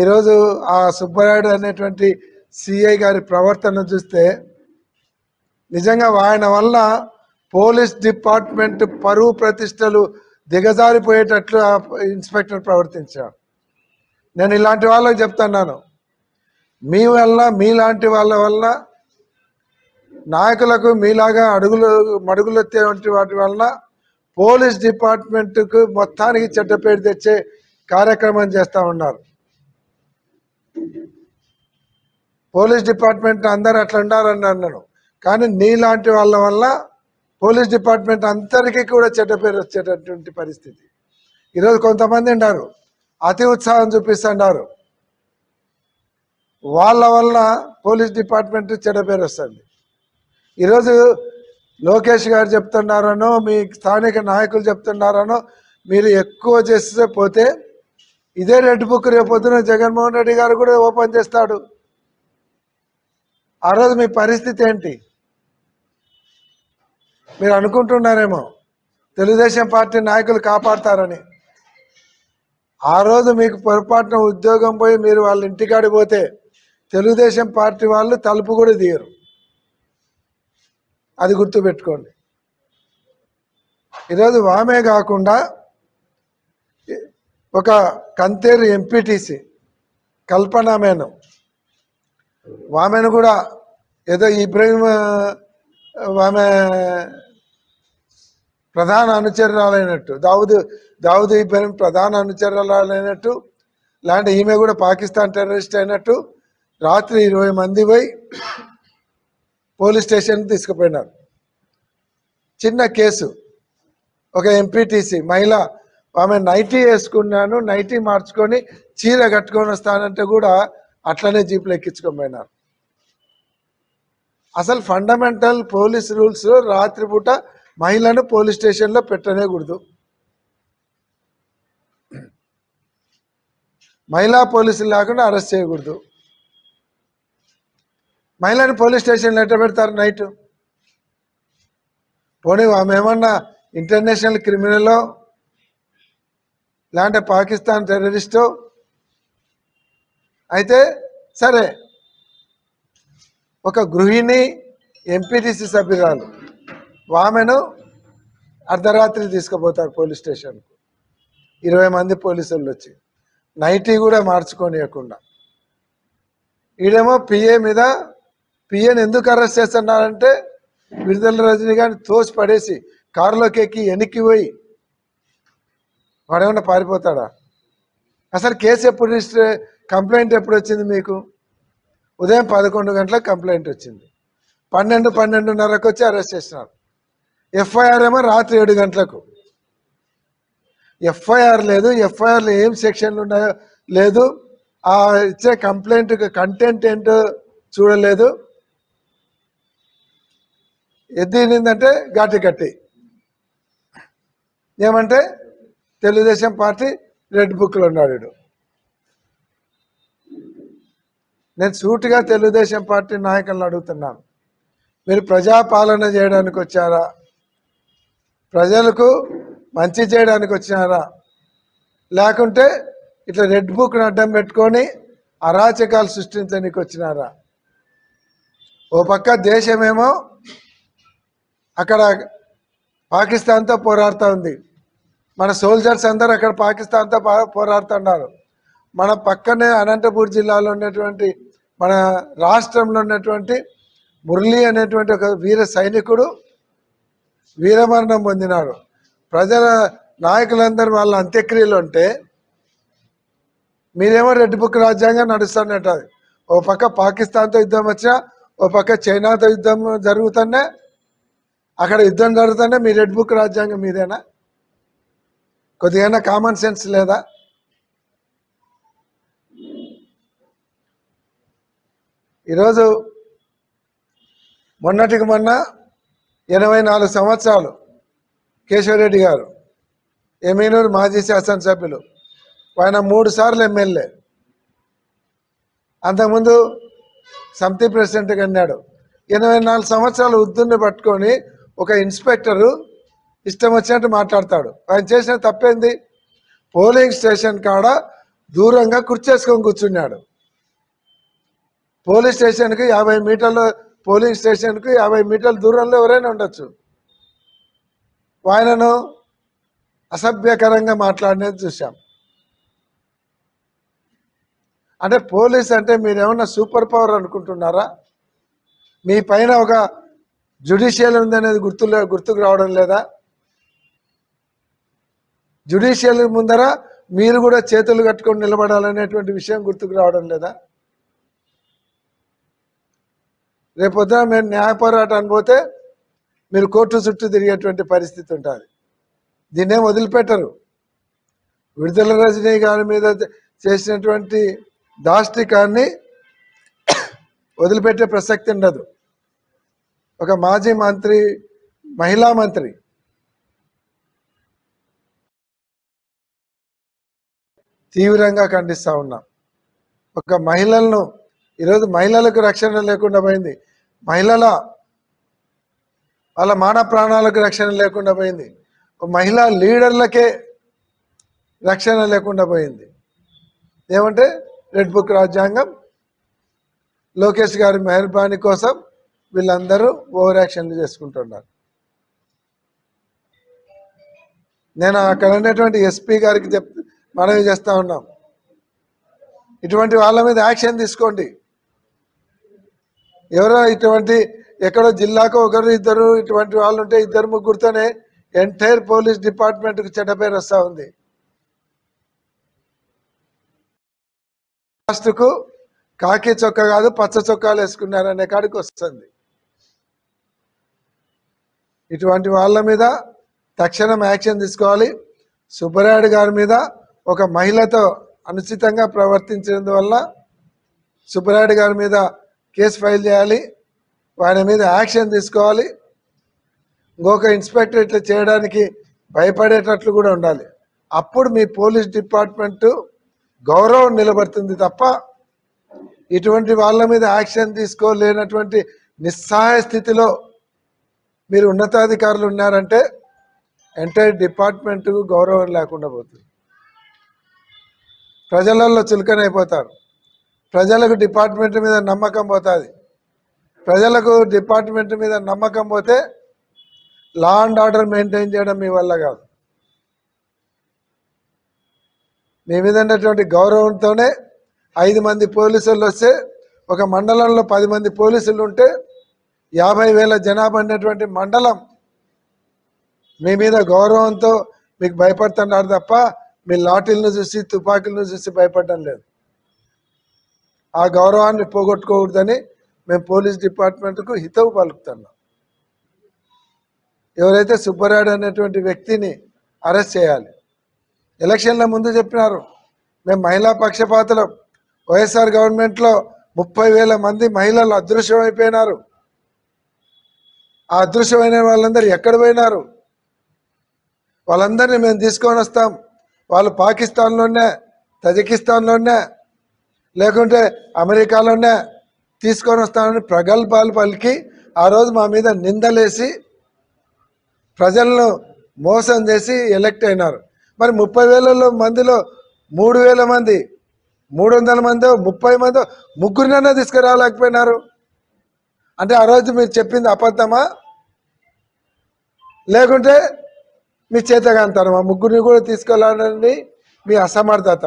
ఈరోజు ఆ సుబ్బరాయుడు అనేటువంటి సిఐ గారి ప్రవర్తన చూస్తే నిజంగా ఆయన వల్ల పోలీస్ డిపార్ట్మెంట్ పరువు ప్రతిష్టలు దిగజారిపోయేటట్లు ఇన్స్పెక్టర్ ప్రవర్తించాడు. నేను ఇలాంటి వాళ్ళకి చెప్తున్నాను, మీ వల్ల మీలాంటి వాళ్ళ వల్ల నాయకులకు మీలాగా మడుగులెత్తేటువంటి వాటి వల్ల పోలీస్ డిపార్ట్మెంట్కు మొత్తానికి చెడ్డ పేరు తెచ్చే కార్యక్రమం చేస్తూ ఉన్నారు. పోలీస్ డిపార్ట్మెంట్ అందరు అట్లా ఉండాలని అన్నాను, కానీ నీలాంటి వాళ్ళ వల్ల పోలీస్ డిపార్ట్మెంట్ అందరికీ కూడా చెడ్డ పేరు వచ్చేటటువంటి పరిస్థితి. ఈరోజు కొంతమంది ఉన్నారు అతి ఉత్సాహం చూపిస్తున్నారు, వాళ్ళ వల్ల పోలీస్ డిపార్ట్మెంట్ చెడ్డ పేరు వస్తుంది. ఈరోజు లోకేష్ గారు చెప్తున్నారనో మీ స్థానిక నాయకులు చెప్తున్నారనో మీరు ఎక్కువ చేస్తే పోతే ఇదే రెడ్ బుక్ రేపొద్దున జగన్మోహన్ రెడ్డి గారు కూడా ఓపెన్ చేస్తాడు. ఆ రోజు మీ పరిస్థితి ఏంటి? మీరు అనుకుంటున్నారేమో తెలుగుదేశం పార్టీ నాయకులు కాపాడతారని. ఆ రోజు మీకు పొరపాటున ఉద్యోగం పోయి మీరు వాళ్ళ ఇంటికాడికి పోతే తెలుగుదేశం పార్టీ వాళ్ళు తలుపు కూడా తీయరు, అది గుర్తుపెట్టుకోండి. ఈరోజు వామే కాకుండా ఒక కంతేరు ఎంపీటీసీ కల్పన మేను, ఆమెను కూడా ఏదో ఇబ్రహీం ఆమె ప్రధాన అనుచరురాలైనట్టు, దావుద్ ఇబ్రహీం ప్రధాన అనుచరురాలైనట్టు, లాంటి ఈమె కూడా పాకిస్తాన్ టెర్రరిస్ట్ అయినట్టు రాత్రి 20 మంది పోయి పోలీస్ స్టేషన్ తీసుకుపోయినారు. చిన్న కేసు, ఒక ఎంపీటీసీ మహిళ, ఆమె నైటీ వేసుకున్నాను, నైటీ మార్చుకొని చీర కట్టుకొని వస్తానంటే కూడా అట్లనే జీపులు ఎక్కించుకొని పోయినారు. అసలు ఫండమెంటల్ పోలీస్ రూల్స్ రాత్రిపూట మహిళను పోలీస్ స్టేషన్లో పెట్టనేకూడదు. మహిళా పోలీసులు లేకుండా అరెస్ట్ చేయకూడదు. మహిళని పోలీస్ స్టేషన్లో ఎట్ట పెడతారు నైట్? పోనీ ఆమె ఏమన్నా ఇంటర్నేషనల్ క్రిమినలో లేదంటే పాకిస్తాన్ టెర్రరిస్టో అయితే సరే, ఒక గృహిణి ఎంపీటీసీ సభ్యురాలు ఆమెను అర్ధరాత్రి తీసుకుపోతారు పోలీస్ స్టేషన్కు. 20 మంది పోలీసులు వచ్చి నైటీ కూడా మార్చుకోనియకుండా. ఈడేమో పిఏని ఎందుకు అరెస్ట్ చేస్తున్నారంటే విడుదల రజనీ గారిని తోసి పడేసి కారులోకి ఎక్కి వెనక్కి పోయి వాడేమన్నా పారిపోతాడా? అసలు కేసు ఎప్పుడు కంప్లైంట్ ఎప్పుడు వచ్చింది మీకు? ఉదయం 11 గంటలకు కంప్లైంట్ వచ్చింది, 12:30కు వచ్చి అరెస్ట్ చేసినారు. ఎఫ్ఐఆర్ ఏమో రాత్రి 7 గంటలకు. ఎఫ్ఐఆర్ లేదు, ఎఫ్ఐఆర్లో ఏం సెక్షన్లు ఉన్నాయో లేదు, ఆ ఇచ్చే కంప్లైంట్ కంటెంట్ ఏంటో చూడలేదు. ఎద్దిందంటే గట్టి ఏమంటే తెలుగుదేశం పార్టీ రెడ్ బుక్లో ఉన్నాడు. నేను సూటిగా తెలుగుదేశం పార్టీ నాయకులను అడుగుతున్నాను, మీరు ప్రజాపాలన చేయడానికి వచ్చారా? ప్రజలకు మంచి చేయడానికి వచ్చినారా? లేకుంటే ఇట్లా రెడ్ బుక్ను అడ్డం పెట్టుకొని అరాచకాలు సృష్టించడానికి వచ్చినారా? ఓ పక్క దేశమేమో అక్కడ పాకిస్తాన్తో పోరాడుతూ ఉంది, మన సోల్జర్స్ అందరూ అక్కడ పాకిస్తాన్తో పోరాడుతున్నారు. మన పక్కనే అనంతపూర్ జిల్లాలో ఉన్నటువంటి మన రాష్ట్రంలో ఉన్నటువంటి మురళి అనేటువంటి ఒక వీర సైనికుడు వీరమరణం పొందినాడు. ప్రజల నాయకులందరూ వాళ్ళ అంత్యక్రియలు ఉంటే మీరేమో రెడ్ బుక్ రాజ్యాంగం నడుస్తున్నట్టు. ఓ పక్క పాకిస్తాన్తో యుద్ధం వచ్చినా, ఓ పక్క చైనాతో యుద్ధం జరుగుతున్నా, అక్కడ యుద్ధం జరుగుతున్నా మీ రెడ్ బుక్ రాజ్యాంగం మీదేనా? కొద్దిగా కామన్ సెన్స్ లేదా? ఈరోజు మొన్నటికి మొన్న 84 సంవత్సరాలు కేశవరెడ్డి గారు, ఎమ్మెనూరు మాజీ శాసనసభ్యులు, ఆయన 3 సార్లు ఎమ్మెల్యే, అంతకుముందు సమితి ప్రెసిడెంట్గా అన్నాడు. 84 సంవత్సరాలు వృద్ధుని పట్టుకొని ఒక ఇన్స్పెక్టరు ఇష్టం వచ్చినట్టు మాట్లాడతాడు. ఆయన చేసిన తప్పేంది? పోలింగ్ స్టేషన్ కాడ దూరంగా కుర్చేసుకొని కూర్చున్నాడు. పోలీస్ స్టేషన్కి 50 మీటర్ల పోలింగ్ స్టేషన్కి 50 మీటర్ల దూరంలో ఎవరైనా ఉండొచ్చు. ఆయనను అసభ్యకరంగా మాట్లాడినది చూసాం. అంటే పోలీస్ అంటే మీరేమన్నా సూపర్ పవర్ అనుకుంటున్నారా? మీ పైన ఒక జ్యుడిషియల్ ఉందనేది గుర్తుకు రావడం లేదా? జ్యుడిషియల్ ముందర మీరు కూడా చేతులు కట్టుకొని నిలబడాలనేటువంటి విషయం గుర్తుకు రావడం లేదా? రేపొద్దున మేము న్యాయ పోరాటాన్ని పోతే మీరు కోర్టు చుట్టూ తిరిగేటువంటి పరిస్థితి ఉంటుంది. దీన్నేం వదిలిపెట్టరు. విడుదల రజనీ గారి మీద చేసినటువంటి దాష్టికాన్ని వదిలిపెట్టే ప్రసక్తి ఉండదు. ఒక మాజీ మంత్రి, మహిళా మంత్రి తీవ్రంగా ఖండిస్తూ ఉన్నాం. ఒక మహిళలను ఈరోజు మహిళలకు రక్షణ లేకుండా పోయింది. వాళ్ళ మాన ప్రాణాలకు రక్షణ లేకుండా పోయింది. మహిళా లీడర్లకే రక్షణ లేకుండా పోయింది. ఏమంటే రెడ్ బుక్ రాజ్యాంగం, లోకేష్ గారి మెహర్బానీ కోసం వీళ్ళందరూ ఓవర్ యాక్షన్లు చేసుకుంటున్నారు. నేను అక్కడ ఉన్నటువంటి ఎస్పీ గారికి మనవి చేస్తూ ఉన్నాం, ఇటువంటి వాళ్ళ మీద యాక్షన్ తీసుకోండి. ఎవరో ఇటువంటి ఎక్కడో జిల్లాకు ఒకరు ఇద్దరు ఇటువంటి వాళ్ళు ఉంటే ఇద్దరు ముగ్గురితోనే ఎంటైర్ పోలీస్ డిపార్ట్మెంట్కి చెడ్డ పేరు వస్తూ ఉంది. లాస్ట్కు కాకి చొక్క కాదు పచ్చ చొక్కాలు వేసుకున్నారనే కాడికి వస్తుంది. ఇటువంటి వాళ్ళ మీద తక్షణం యాక్షన్ తీసుకోవాలి. సుబ్బరాయుడు గారి మీద ఒక మహిళతో అనుచితంగా ప్రవర్తించినందువల్ల సుబ్బరాయుడు గారి మీద కేసు ఫైల్ చేయాలి. ఆయన మీద యాక్షన్ తీసుకోవాలి. ఇంకొక ఇన్స్పెక్టర్ ఇట్లా చేయడానికి భయపడేటట్లు కూడా ఉండాలి. అప్పుడు మీ పోలీస్ డిపార్ట్మెంటు గౌరవం నిలబడుతుంది తప్ప ఇటువంటి వాళ్ళ మీద యాక్షన్ తీసుకోలేనటువంటి నిస్సహాయ స్థితిలో మీరు ఉన్నతాధికారులు ఉన్నారంటే ఎంటైర్ డిపార్ట్మెంట్కు గౌరవం లేకుండా పోతుంది. ప్రజలలో చులకనైపోతారు. ప్రజలకు డిపార్ట్మెంట్ మీద నమ్మకం పోతుంది. ప్రజలకు డిపార్ట్మెంట్ మీద నమ్మకం పోతే లా అండ్ ఆర్డర్ మెయింటైన్ చేయడం మీ వల్ల కాదు. మీ మీద ఉన్నటువంటి గౌరవంతోనే 5 మంది పోలీసులు వస్తే, ఒక మండలంలో 10 మంది పోలీసులు ఉంటే 50,000 జనాభా ఉన్నటువంటి మండలం మీ మీద గౌరవంతో మీకు భయపడుతున్నారు తప్ప మీ లాఠీలను చూసి తుపాకీలను చూసి భయపడడం లేదు. ఆ గౌరవాన్ని పోగొట్టుకోకూడదని మేము పోలీస్ డిపార్ట్మెంట్కు హితవు పలుకుతున్నాం. ఎవరైతే సుబ్బరాయుడు అనేటువంటి వ్యక్తిని అరెస్ట్ చేయాలి. ఎలక్షన్ల ముందు చెప్పినారు మేము మహిళా పక్షపాతులం. వైఎస్ఆర్ గవర్నమెంట్లో 30,000 మంది మహిళలు అదృశ్యమైపోయినారు. ఆ అదృశ్యమైన వాళ్ళందరూ ఎక్కడ పోయినారు? వాళ్ళందరినీ మేము తీసుకొని వస్తాం. వాళ్ళు పాకిస్తాన్లోనే, తజికిస్తాన్లోనే, లేకుంటే అమెరికాలోనే తీసుకొని వస్తామని ప్రగల్భాలు పలికి ఆ రోజు మా మీద నిందలేసి ప్రజలను మోసం చేసి ఎలక్ట్ అయినారు. మరి 30,000 మందిలో 3,000 మంది, 300 మందో 30 మందో ముగ్గురినైనా తీసుకురాలేకపోయినారు. అంటే ఆ రోజు మీరు చెప్పింది అబద్ధమా, లేకుంటే మీ చేతగాంతరమా? ముగ్గురిని కూడా తీసుకెళ్ళాలని మీ అసమర్థత.